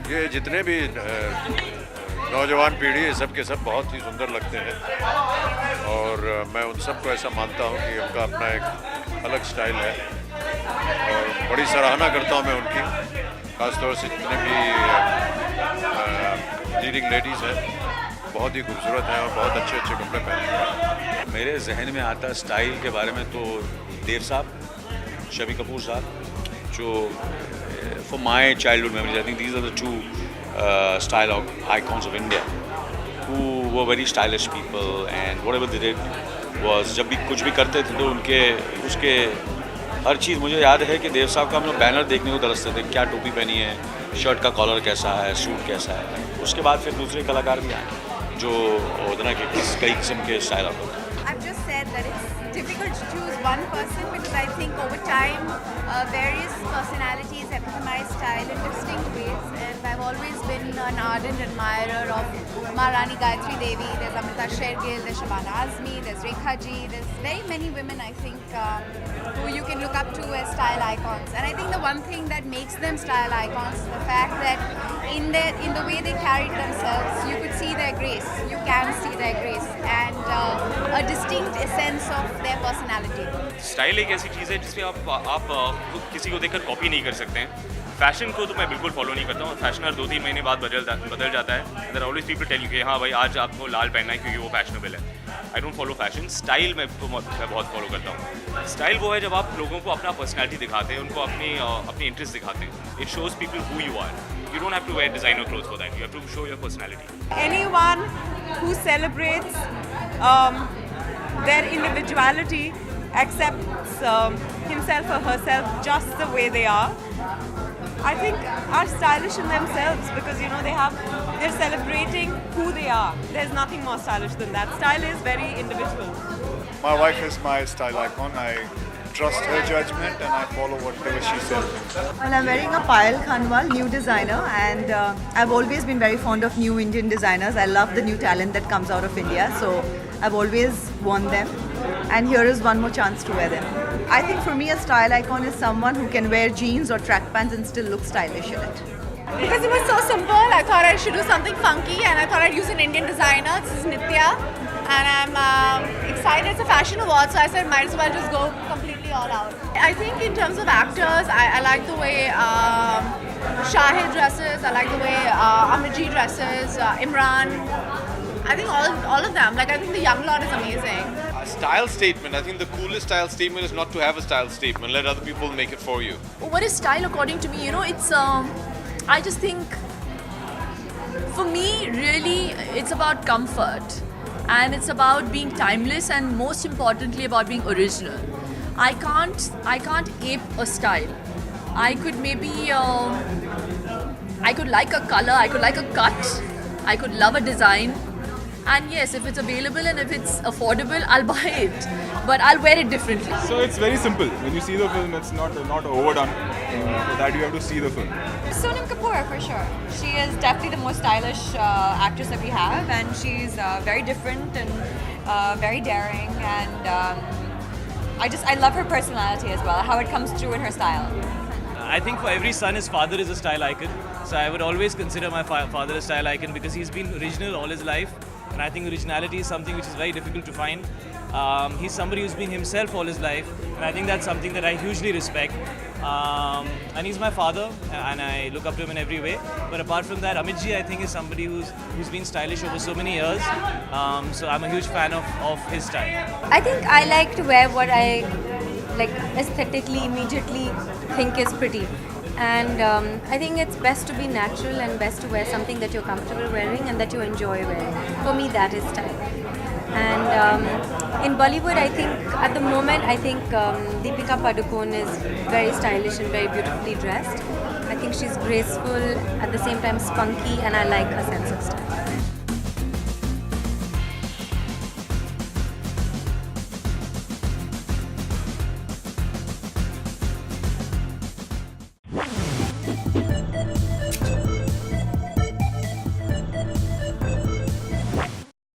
ये जितने भी नौजवान पीढ़ी है सब के सब बहुत ही सुंदर लगते हैं और मैं उन सबको ऐसा मानता हूँ कि उनका अपना एक अलग स्टाइल है और बड़ी सराहना करता हूँ मैं उनकी, खासतौर से जितने भी लीडिंग लेडीज़ हैं बहुत ही खूबसूरत हैं और बहुत अच्छे अच्छे कपड़े पहनते हैं। मेरे जहन में आता स्टाइल के बारे में तो देव साहब, शम्मी कपूर साहब, जो for my childhood memories, I think these are the two style icons of India who were very stylish people and whatever they did was जब भी कुछ भी करते थे तो उनके उसके हर चीज़ मुझे याद है कि देव साहब का हम लोग बैनर देखने को तरसते थे, क्या टोपी पहनी है, शर्ट का कॉलर कैसा है, सूट कैसा है। उसके बाद फिर दूसरे कलाकार भी आए जो उतना के कई किस्म के स्टाइल आते थे। I've just said that it's difficult to choose one person because I think over time various personalities epitomize style in distinct ways, and I've always been an ardent admirer of Maharani Gayatri Devi. There's Amrita Shergill, there's Shabana Azmi, there's Rekha Ji. There's very many women I think who you can look up to as style icons, and I think the one thing that makes them style icons is the fact that in the way they carried themselves, you could see their grace. You can see their grace and a distinct essence of their personality. Style एक ऐसी चीज़ है जिसमें आप किसी को देखकर copy नहीं कर सकते हैं। फैशन को तो मैं बिल्कुल फॉलो नहीं करता हूँ। फैशन हर 2-3 महीने बाद बदल जाता है। There always people tell you कि हाँ भाई आज आपको लाल पहनना है क्योंकि वो फैशनेबल है। I don't follow fashion. Style मैं बहुत फॉलो करता हूँ। स्टाइल वो है जब आप लोगों को अपना पर्सनैलिटी दिखाते हैं, उनको अपनी इंटरेस्ट दिखाते हैं। It shows people who you are. You don't have to wear designer clothes for that. You have to show your personality. Anyone who celebrates their individuality, accepts himself or herself just the way they are, I think are stylish in themselves because they're celebrating who they are. There's nothing more stylish than that. Style is very individual. My wife is my style icon. I trust her judgment and I follow whatever she says. Well, I'm wearing a Payal Khanwal, new designer, and I've always been very fond of new Indian designers. I love the new talent that comes out of India, so I've always worn them. And here is one more chance to wear them. I think for me, a style icon is someone who can wear jeans or track pants and still look stylish in it. Because it was so simple, I thought I should do something funky, and I thought I'd use an Indian designer. This is Nitya, and I'm excited. It's a fashion award, so I said might as well just go completely all out. I think in terms of actors, I like the way Shahid dresses. I like the way Amit Ji dresses. Imran. I think all of them. Like I think the young lot is amazing. A style statement. I think the coolest style statement is not to have a style statement. Let other people make it for you. What is style according to me? It's I just think for me really it's about comfort and it's about being timeless and most importantly about being original. I can't ape a style. I could maybe I could like a color, I could like a cut, I could love a design. And yes, if it's available and if it's affordable, I'll buy it. But I'll wear it differently. So it's very simple. When you see the film, it's not overdone. For that you have to see the film. Sonam Kapoor for sure. She is definitely the most stylish actress that we have, and she's very different and very daring. And I love her personality as well, how it comes through in her style. I think for every son, his father is a style icon. So I would always consider my father a style icon because he's been original all his life. And I think originality is something which is very difficult to find. He's somebody who's been himself all his life. And I think that's something that I hugely respect. And he's my father and I look up to him in every way. But apart from that, Amit Ji I think is somebody who's been stylish over so many years. So I'm a huge fan of his style. I think I like to wear what I like aesthetically immediately think is pretty. And I think it's best to be natural and best to wear something that you're comfortable wearing and that you enjoy wearing. For me, that is style. And in Bollywood, I think at the moment, Deepika Padukone is very stylish and very beautifully dressed. I think she's graceful, at the same time spunky, and I like her sense of style.